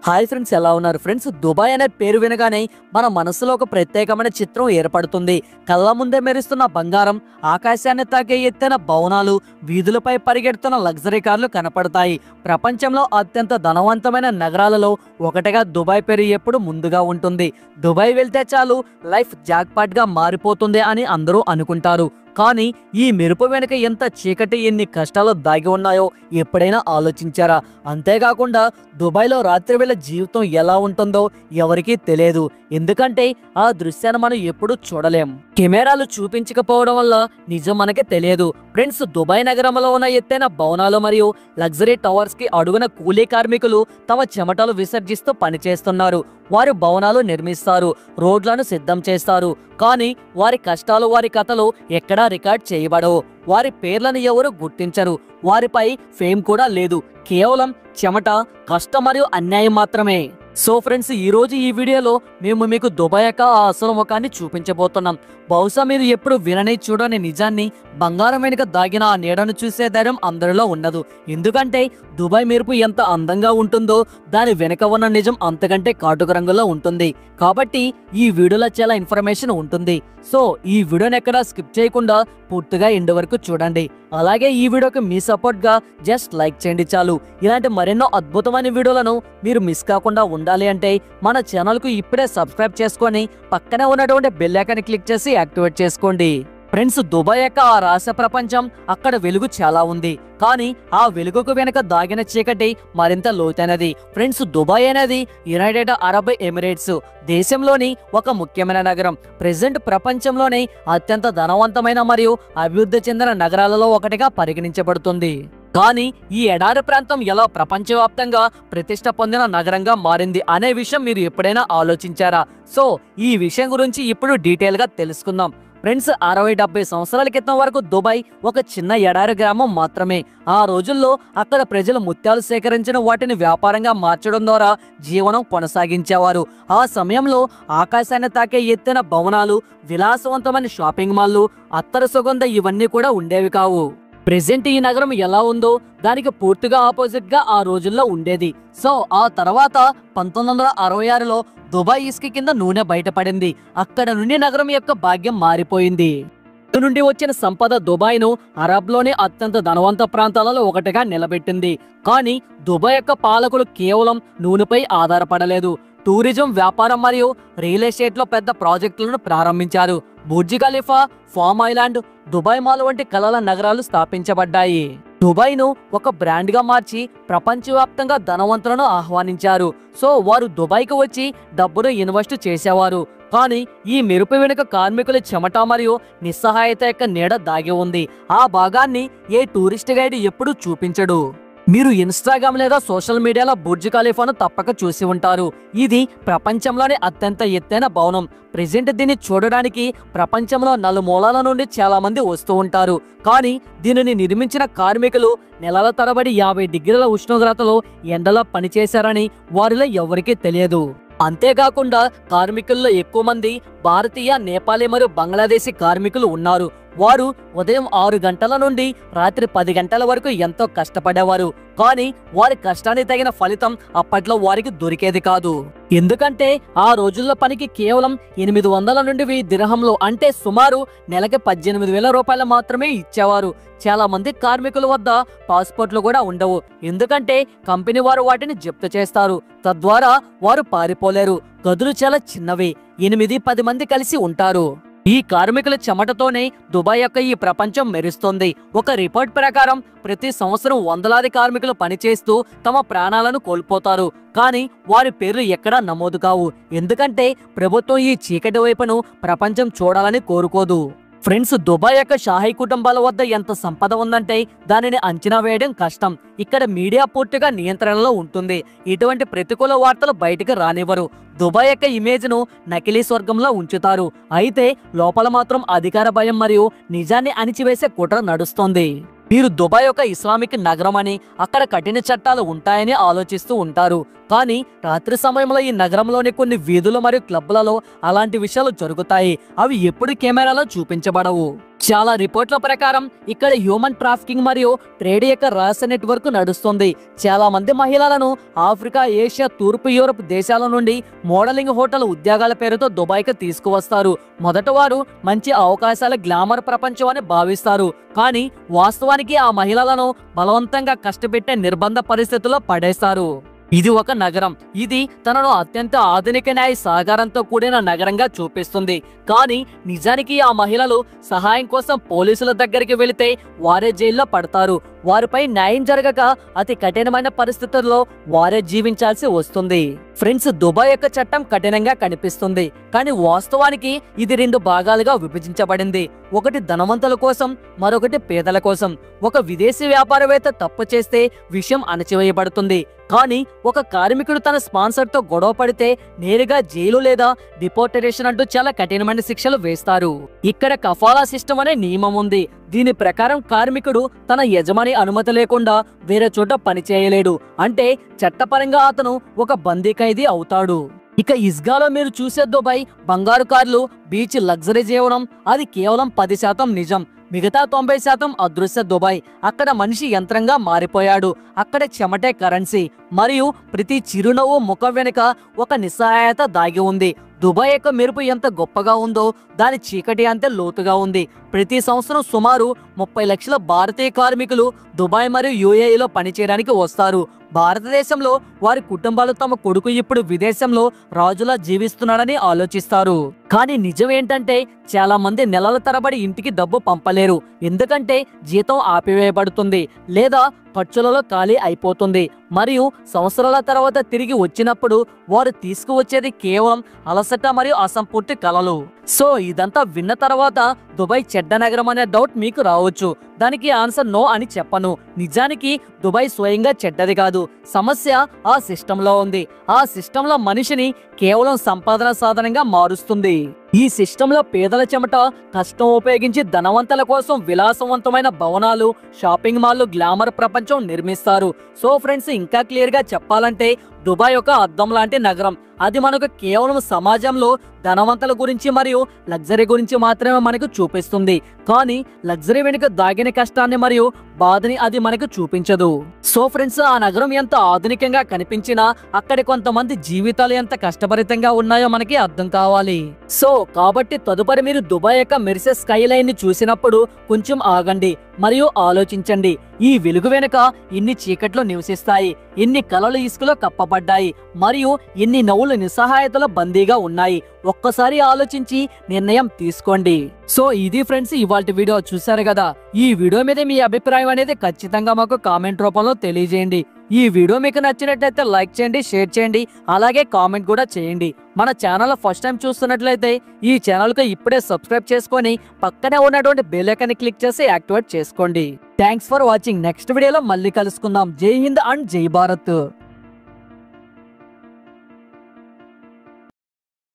Hi friends, ఎలా ఉన్నారు friends? Dubai అనే పేరు వినగానే మన మనసులో ఒక ప్రత్యేకమైన చిత్రం ఏర్పడుతుంది. కళ్ళ ముందే మెరుస్తున్న బంగారం, ఆకాశాన్ని తాకే ఎత్తైన భవనాలు, వీధులపై పరిగెడుతున్న లగ్జరీ కార్లు కనపడతాయి. ప్రపంచంలో అత్యంత ధనవంతమైన నగరాలలో ఒకటిగా దుబాయ్ పేరు ఎప్పుడు ముందుగా ఉంటుంది. దుబాయ్ వెళ్తే చాలు లైఫ్ జాక్పాట్ గా మారిపోతుంది అని అందరూ అనుకుంటారు. కానీ ఈ మెరుపు వెనుక ఎంత చీకటి, ఎన్ని కష్టాలు దాగి ఉన్నాయో ఎప్పుడైనా ఆలోచించారా? అంతేకాకుండా దుబాయ్లో రాత్రి వేళ జీవితం ఎలా ఉంటుందో ఎవరికీ తెలియదు. ఎందుకంటే ఆ దృశ్యాన్ని మనం ఎప్పుడూ చూడలేం. కెమెరాలు చూపించకపోవడం వల్ల నిజం మనకి తెలియదు. ఫ్రెండ్స్, దుబాయ్ నగరంలో ఉన్న ఎత్తైన భవనాలు మరియు లగ్జరీ టవర్స్ కి అడుగున కూలీ కార్మికులు తమ చెమటలు విసర్జిస్తూ పనిచేస్తున్నారు. వారు భవనాలు నిర్మిస్తారు, రోడ్లను సిద్ధం చేస్తారు. కానీ వారి కష్టాలు, వారి కథలు ఎక్కడా రికార్డ్ చేయబడవు. వారి పేర్లను ఎవరు గుర్తించరు. వారిపై ఫేమ్ కూడా లేదు. కేవలం చెమట, కష్టం మరియు అన్యాయం మాత్రమే. సో ఫ్రెండ్స్, ఈ రోజు ఈ వీడియోలో మేము మీకు దుబాయ్ యొక్క ఆ అసలు ముఖాన్ని చూపించబోతున్నాం. బహుశా మీరు ఎప్పుడు వినని చూడని నిజాన్ని, బంగారం వెనుక దాగిన ఆ నీడను చూసే ధైర్యం అందరిలో ఉండదు. ఎందుకంటే దుబాయ్ మెరుపు ఎంత అందంగా ఉంటుందో దాని వెనుక ఉన్న నిజం అంతకంటే కాటుక రంగులో ఉంటుంది. కాబట్టి ఈ వీడియోలో చాలా ఇన్ఫర్మేషన్ ఉంటుంది. సో ఈ వీడియోని ఎక్కడా స్కిప్ చేయకుండా పూర్తిగా ఎండ్ వరకు చూడండి. అలాగే ఈ వీడియోకి మీ సపోర్ట్ గా జస్ట్ లైక్ చేయండి చాలు. ఇలాంటి మరెన్నో అద్భుతమైన వీడియోలను మీరు మిస్ కాకుండా ఉండాలి అంటే మన ఛానల్ కు ఇప్పుడే సబ్స్క్రైబ్ చేసుకొని పక్కనే ఉన్నటువంటి బెల్ ఐకాన్ క్లిక్ చేసి యాక్టివేట్ చేసుకోండి. ఫ్రెండ్స్, దుబాయ్ యొక్క ఆ రహస్య ప్రపంచం, అక్కడ వెలుగు చాలా ఉంది. కానీ ఆ వెలుగుకు వెనుక దాగిన చీకటి మరింత లోతైనది. ఫ్రెండ్స్, దుబాయ్ అనేది యునైటెడ్ అరబ్ ఎమిరేట్స్ దేశంలోని ఒక ముఖ్యమైన నగరం. ప్రెజెంట్ ప్రపంచంలోనే అత్యంత ధనవంతమైన మరియు అభివృద్ధి చెందిన నగరాలలో ఒకటిగా పరిగణించబడుతుంది. కానీ ఈ ఎడారి ప్రాంతం ఎలా ప్రపంచవ్యాప్తంగా ప్రతిష్ట పొందిన నగరంగా మారింది అనే విషయం మీరు ఎప్పుడైనా ఆలోచించారా? సో ఈ విషయం గురించి ఇప్పుడు డీటెయిల్ గా తెలుసుకుందాం. ఫ్రెండ్స్, 60-70 సంవత్సరాల క్రితం వరకు దుబాయ్ ఒక చిన్న ఎడారి గ్రామం మాత్రమే. ఆ రోజుల్లో అక్కడ ప్రజలు ముత్యాలు సేకరించిన వాటిని వ్యాపారంగా మార్చడం ద్వారా జీవనం కొనసాగించేవారు. ఆ సమయంలో ఆకాశాన్ని తాకే ఎత్తైన భవనాలు, విలాసవంతమైన షాపింగ్ మాల్లు, అత్తరు సుగంధ ఇవన్నీ కూడా ఉండేవి కావు. ప్రెజెంట్ ఈ నగరం ఎలా ఉందో దానికి పూర్తిగా ఆపోజిట్ గా ఆ రోజుల్లో ఉండేది. సో ఆ తర్వాత 1966లో దుబాయ్ ఇసుక కింద నూనె బయటపడింది. అక్కడ నుండి నగరం యొక్క భాగ్యం మారిపోయింది. నుండి వచ్చిన సంపద దుబాయ్ ను అరబ్ లోని అత్యంత ధనవంత ప్రాంతాలలో ఒకటిగా నిలబెట్టింది. కానీ దుబాయ్ యొక్క పాలకులు కేవలం నూనెపై ఆధారపడలేదు. టూరిజం, వ్యాపారం మరియు రియల్ ఎస్టేట్ లో పెద్ద ప్రాజెక్టులను ప్రారంభించారు. Burj Khalifa, Palm Island, Dubai Mall వంటి కలల నగరాలు స్థాపించబడ్డాయి. దుబాయ్ ను ఒక బ్రాండ్ గా మార్చి ప్రపంచవ్యాప్తంగా ధనవంతులను ఆహ్వానించారు. సో వారు దుబాయ్ కు వచ్చి డబ్బును ఇన్వెస్ట్ చేసేవారు. కానీ ఈ మెరుపు వెనుక కార్మికుల చెమట మరియు నిస్సహాయత యొక్క నీడ దాగి ఉంది. ఆ భాగాన్ని ఏ టూరిస్ట్ గైడ్ ఎప్పుడూ చూపించడు. మీరు ఇన్స్టాగ్రామ్ లేదా సోషల్ మీడియాలో బుర్జ్ ఖలీఫాను తప్పక చూసి ఉంటారు. ఇది ప్రపంచంలోనే అత్యంత ఎత్తైన భవనం. ప్రెజెంట్ దీన్ని చూడడానికి ప్రపంచంలో నలుమూలల నుండి చాలా మంది వస్తూ ఉంటారు. కానీ దీనిని నిర్మించిన కార్మికులు నెలల తరబడి 50 డిగ్రీల ఉష్ణోగ్రతలో ఎండలో పనిచేశారని వారిలో ఎవరికీ తెలియదు. అంతేకాకుండా కార్మికుల్లో ఎక్కువ మంది భారతీయ, నేపాలీ మరియు బంగ్లాదేశీ కార్మికులు ఉన్నారు. వారు ఉదయం 6 గంటల నుండి రాత్రి 10 గంటల వరకు ఎంతో కష్టపడేవారు. కానీ వారి కష్టానికి తగిన ఫలితం అప్పట్లో వారికి దొరికేది కాదు. ఎందుకంటే ఆ రోజుల్లో పనికి కేవలం 800 నుండి 1000 దిర్హంలు, అంటే సుమారు నెలకి 18,000 రూపాయలు మాత్రమే ఇచ్చేవారు. చాలా మంది కార్మికుల వద్ద పాస్పోర్ట్లు కూడా ఉండవు. ఎందుకంటే కంపెనీ వారు వాటిని జప్తు చేస్తారు. తద్వారా వారు పారిపోలేరు. గదులు చాలా చిన్నవి, 8-10 మంది కలిసి ఉంటారు. ఈ కార్మికుల చెమటతోనే దుబాయ్ యొక్క ఈ ప్రపంచం మెరుస్తుంది. ఒక రిపోర్ట్ ప్రకారం ప్రతి సంవత్సరం వందలాది కార్మికులు పనిచేస్తూ తమ ప్రాణాలను కోల్పోతారు. కానీ వారి పేర్లు ఎక్కడా నమోదు కావు. ఎందుకంటే ప్రభుత్వం ఈ చీకటి వైపును ప్రపంచం చూడాలని కోరుకోదు. ఫ్రెండ్స్, దుబాయ్ యొక్క షాహీ కుటుంబాల వద్ద ఎంత సంపద ఉందంటే దానిని అంచనా వేయడం కష్టం. ఇక్కడ మీడియా పూర్తిగా నియంత్రణలో ఉంటుంది. ఇటువంటి ప్రతికూల వార్తలు బయటకు రానివ్వరు. దుబాయ్ యొక్క ఇమేజ్ ను నకిలీ స్వర్గంలో ఉంచుతారు. అయితే లోపల మాత్రం అధికార భయం మరియు నిజాన్ని అణిచివేసే కుట్ర నడుస్తోంది. మీరు దుబాయ్ ఒక ఇస్లామిక్ నగరం అని, అక్కడ కఠిన చట్టాలు ఉంటాయని ఆలోచిస్తూ ఉంటారు. కానీ రాత్రి సమయంలో ఈ నగరంలోని కొన్ని వీధులు మరియు క్లబ్లలో అలాంటి విషయాలు జరుగుతాయి. అవి ఎప్పుడు కెమెరాలో చూపించబడవు. చాలా రిపోర్ట్ల ప్రకారం ఇక్కడ హ్యూమన్ ట్రాఫికింగ్ మరియు ట్రేడ్ యొక్క రహస్య నెట్వర్క్ నడుస్తుంది. చాలా మంది మహిళలను ఆఫ్రికా, ఏషియా, తూర్పు యూరప్ దేశాల నుండి మోడలింగ్, హోటల్ ఉద్యోగాల పేరుతో దుబాయ్కి తీసుకువస్తారు. మొదట వారు మంచి అవకాశాల గ్లామర్ ప్రపంచం అని భావిస్తారు. కానీ వాస్తవానికి ఆ మహిళలను బలవంతంగా కష్టపెట్టే నిర్బంధ పరిస్థితుల్లో పడేస్తారు. ఇది ఒక నగరం. ఇది తనను అత్యంత ఆధునిక న్యాయ సహకారంతో కూడిన నగరంగా చూపిస్తుంది. కానీ నిజానికి ఆ మహిళలు సహాయం కోసం పోలీసుల దగ్గరికి వెళితే వారే జైల్లో పడతారు. వారిపై న్యాయం జరగక అతి కఠినమైన పరిస్థితుల్లో వారే జీవించాల్సి వస్తుంది. ఫ్రెండ్స్, దుబాయ్ యొక్క చట్టం కఠినంగా కనిపిస్తుంది, కానీ వాస్తవానికి ఇది 2 భాగాలుగా విభజించబడింది. ఒకటి ధనవంతుల కోసం, మరొకటి పేదల కోసం. ఒక విదేశీ వ్యాపారవేత్త తప్పు చేస్తే విషయం అణచివేయబడుతుంది. కానీ ఒక కార్మికుడు తన స్పాన్సర్ తో గొడవ పడితే నేరుగా జైలు లేదా డిపోర్టేషన్ అంటూ చాలా కఠినమైన శిక్షలు వేస్తారు. ఇక్కడ కఫాలా సిస్టమ్ అనే నియమం ఉంది. దీని ప్రకారం కార్మికుడు తన యజమాని అనుమతి లేకుండా వేరే చోట పని చేయలేడు. అంటే చట్టపరంగా అతను ఒక బందీ ఖైదీ అవుతాడు. ఇక ఇస్గాలో మీరు చూసే దుబాయ్ బంగారు కార్లు, బీచ్, లగ్జరీ జీవనం అది కేవలం 10% నిజం. మిగతా 90% అదృశ్య దుబాయ్. అక్కడ మనిషి యంత్రంగా మారిపోయాడు. అక్కడ చెమటే కరెన్సీ, మరియు ప్రతి చిరునవ్వు ముఖం వెనుక ఒక నిస్సహాయత దాగి ఉంది. దుబాయ్ యొక్క మెరుపు ఎంత గొప్పగా ఉందో దాని చీకటి అంతే లోతుగా ఉంది. ప్రతి సంవత్సరం సుమారు 30 లక్షల భారతీయ కార్మికులు దుబాయ్ మరియు యుఏఈలో పనిచేయడానికి వస్తారు. భారతదేశంలో వారి కుటుంబాలు తమ కొడుకు ఇప్పుడు విదేశంలో రాజులా జీవిస్తున్నాడని ఆలోచిస్తారు. కానీ నిజం ఏంటంటే చాలా మంది నెలల తరబడి ఇంటికి డబ్బు పంపలేరు. ఎందుకంటే జీతం ఆపివేయబడుతుంది లేదా ఖర్చులలో ఖాళీ అయిపోతుంది. మరియు సంవత్సరాల తర్వాత తిరిగి వచ్చినప్పుడు వారు తీసుకువచ్చేది కేవలం అలసట మరియు అసంపూర్తి కలలు. సో ఇదంతా విన్న తర్వాత దుబాయ్ చెడ్డ నగరం అనే డౌట్ మీకు రావచ్చు. దానికి ఆన్సర్ నో అని చెప్పను. నిజానికి దుబాయ్ స్వయంగా చెడ్డది కాదు. సమస్య ఆ సిస్టంలో ఉంది. ఆ సిస్టంలో మనిషిని కేవలం సంపాదన సాధనంగా మారుస్తుంది. ఈ సిస్టంలో పేదల చెమట కష్టం ఉపయోగించి ధనవంతుల కోసం విలాసవంతమైన భవనాలు, షాపింగ్ మాల్లు, గ్లామర్ ప్రపంచం నిర్మిస్తారు. సో ఫ్రెండ్స్, ఇంకా క్లియర్ గా చెప్పాలంటే దుబాయ్ ఒక అద్దం లాంటి నగరం. అది మనకు కేవలం సమాజంలో ధనవంతుల గురించి మరియు లగ్జరీ గురించి మాత్రమే మనకు చూపిస్తుంది. కానీ లగ్జరీ వెనుక దాగిన కష్టాన్ని మరియు బాధని అది మనకు చూపించదు. సో ఫ్రెండ్స్, ఆ నగరం ఎంత ఆధునికంగా కనిపించినా అక్కడి కొంతమంది జీవితాలు ఎంత కష్టభరితంగా ఉన్నాయో మనకి అర్థం కావాలి. సో కాబట్టి తదుపరి మీరు దుబాయ్ యొక్క మెరిసే స్కై లైన్ ని చూసినప్పుడు కొంచెం ఆగండి మరియు ఆలోచించండి. ఈ వెలుగు వెనుక ఎన్ని చీకట్లు నివసిస్తాయి, ఎన్ని కలలు ఇసుకలో కప్పబడ్డాయి, మరియు ఎన్ని నవ్వులు నిస్సహాయతలో బందీగా ఉన్నాయి. ఒక్కసారి ఆలోచించి నిర్ణయం తీసుకోండి. సో ఇది ఫ్రెండ్స్ ఇవాల్టి వీడియో. చూసారు కదా, ఈ వీడియో మీద మీ అభిప్రాయం అనేది ఖచ్చితంగా మాకు కామెంట్ రూపంలో తెలియజేయండి. ఈ వీడియో మీకు నచ్చినట్లయితే లైక్ చేయండి, షేర్ చేయండి, అలాగే కామెంట్ కూడా చేయండి. మన ఛానల్ ఫస్ట్ టైం చూస్తున్నట్లయితే ఈ ఛానల్ కు ఇప్పుడే సబ్స్క్రైబ్ చేసుకొని పక్కనే ఉన్నటువంటి బెల్ ఐకాన్ ని క్లిక్ చేసి యాక్టివేట్ చేసుకోండి. Thanks for watching. నెక్స్ట్ వీడియోలో మళ్ళీ కలుసుకుందాం. జై హింద్ అండ్ జై భారత్.